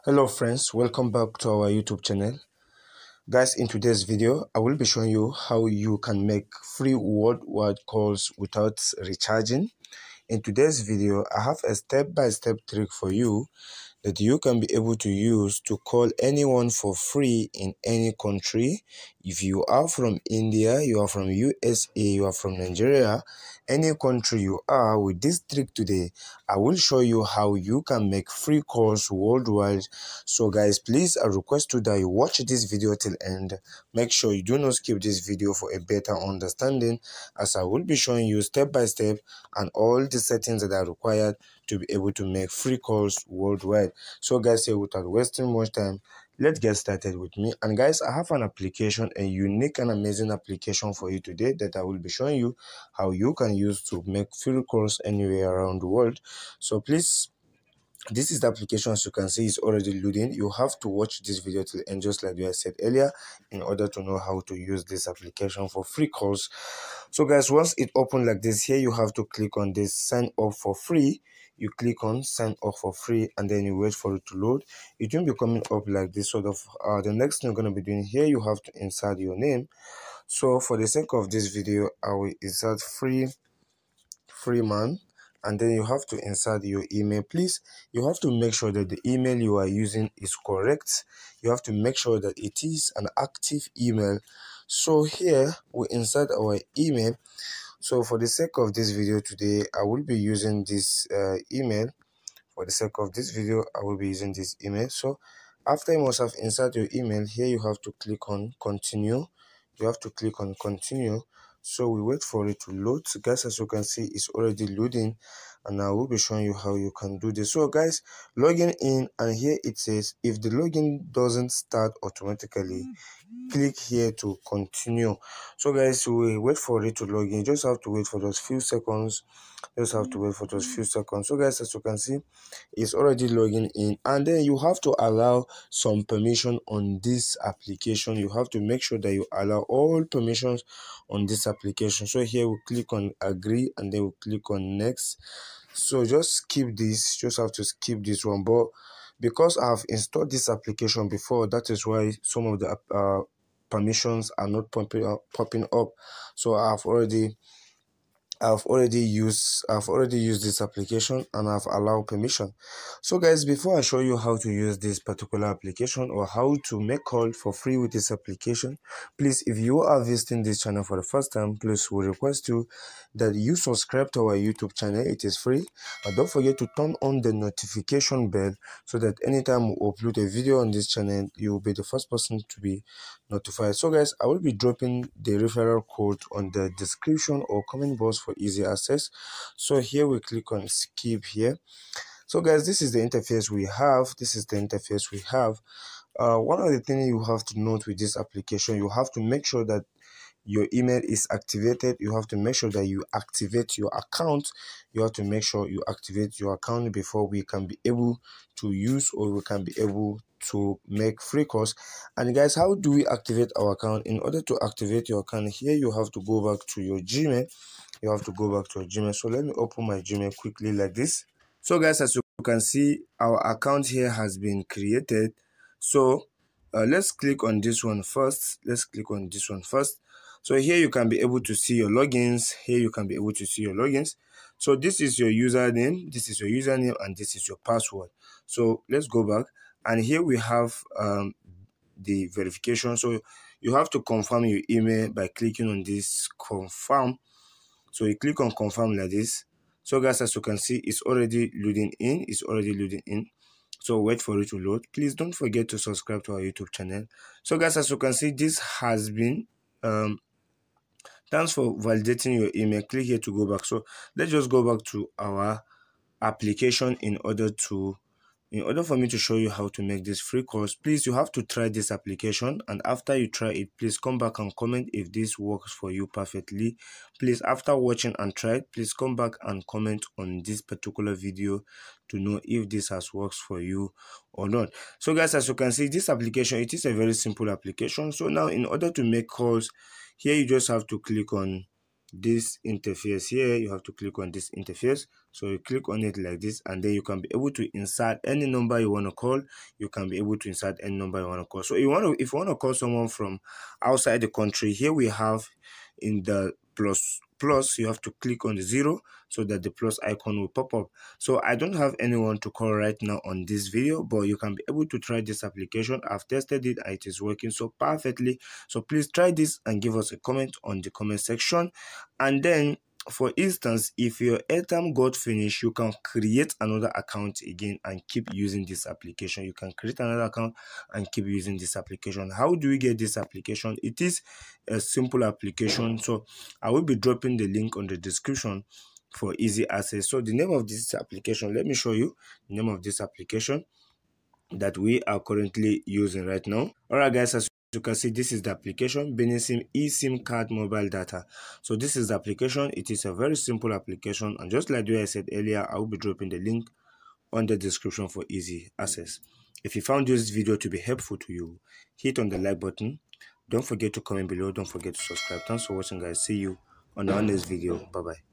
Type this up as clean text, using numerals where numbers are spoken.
Hello friends, welcome back to our YouTube channel. Guys, in today's video, I will be showing you how you can make free worldwide calls without recharging. In today's video, I have a step-by-step trick for you that you can be able to use to call anyone for free in any country. If you are from India, you are from USA, you are from Nigeria, any country you are, with this trick today, I will show you how you can make free calls worldwide. So guys, please, I request you that you watch this video till end. Make sure you do not skip this video for a better understanding, as I will be showing you step by step and all the settings that are required to be able to make free calls worldwide. So guys, here without wasting much time, let's get started with me. And guys, I have an application, a unique and amazing application for you today that I will be showing you how you can use to make free calls anywhere around the world. So please, this is the application. As you can see, it's already loading. You have to watch this video till end, just like I said earlier, in order to know how to use this application for free calls. So guys, once it opens like this, here you have to click on this sign up for free. You click on sign up for free and then you wait for it to load. It will be coming up like this sort of. The next thing you're going to be doing here, you have to insert your name. So for the sake of this video, I will insert Freeman, and then you have to insert your email. Please, you have to make sure that the email you are using is correct. You have to make sure that it is an active email. So here we insert our email. So for the sake of this video today, I will be using this email. For the sake of this video, I will be using this email. So after you must have inserted your email, here you have to click on continue. You have to click on continue. So we wait for it to load. So guys, as you can see, it's already loading, and I will be showing you how you can do this. So guys, logging in, and here it says if the login doesn't start automatically, click here to continue. So guys, we wait for it to log in. You just have to wait for those few seconds. So guys, as you can see, it's already logging in, and then you have to allow some permission on this application. You have to make sure that you allow all permissions on this application. So here we click on agree, and then we click on next. So just skip this, just have to skip this one. But because I've installed this application before, that is why some of the permissions are not popping up. So I've already used this application and I've allowed permission. So guys, before I show you how to use this particular application or how to make call for free with this application, please, if you are visiting this channel for the first time, please, we request you that you subscribe to our YouTube channel. It is free, and don't forget to turn on the notification bell so that anytime we upload a video on this channel, you will be the first person to be notified. So guys, I will be dropping the referral code on the description or comment box for easy access. So here we click on skip here. So guys, this is the interface we have. One of the things you have to note with this application, you have to make sure that your email is activated. You have to make sure that you activate your account. You have to make sure you activate your account before we can be able to use, or we can be able to make free calls. And guys, how do we activate our account? In order to activate your account, here you have to go back to your Gmail. So let me open my Gmail quickly like this. So guys, as you can see, our account here has been created. So let's click on this one first. So here you can be able to see your logins. So this is your username, and this is your password. So let's go back, and here we have the verification. So you have to confirm your email by clicking on this confirm. So you click on confirm like this. So guys, as you can see, it's already loading in. So wait for it to load. Please don't forget to subscribe to our YouTube channel. So guys, as you can see, this has been thanks for validating your email. Click here to go back. So let's just go back to our application in order for me to show you how to make this free calls. Please, you have to try this application, and after you try it, please come back and comment if this works for you perfectly. Please, after watching and try it, please come back and comment on this particular video to know if this has worked for you or not. So guys, as you can see, this application, it is a very simple application. So now, in order to make calls, here you just have to click on this interface here. You have to click on this interface. So you click on it like this, and then you can be able to insert any number you want to call. You can be able to insert any number you want to call. So if you want to call someone from outside the country, here we have in the plus, you have to click on the 0 so that the plus icon will pop up. So I don't have anyone to call right now on this video, but you can be able to try this application. I've tested it and it is working so perfectly. So please try this and give us a comment on the comment section. And then, for instance, if your airtime got finished, you can create another account again and keep using this application. You can create another account and keep using this application. How do we get this application? It is a simple application. So I will be dropping the link on the description for easy access. So the name of this application, let me show you the name of this application that we are currently using right now. All right, guys, as you can see, this is the application, Benisim eSIM card mobile data. So this is the application. It is a very simple application, and just like the way I said earlier, I will be dropping the link on the description for easy access. If you found this video to be helpful to you, hit on the like button. Don't forget to comment below. Don't forget to subscribe. Thanks for watching, guys. See you on our next video. Bye bye.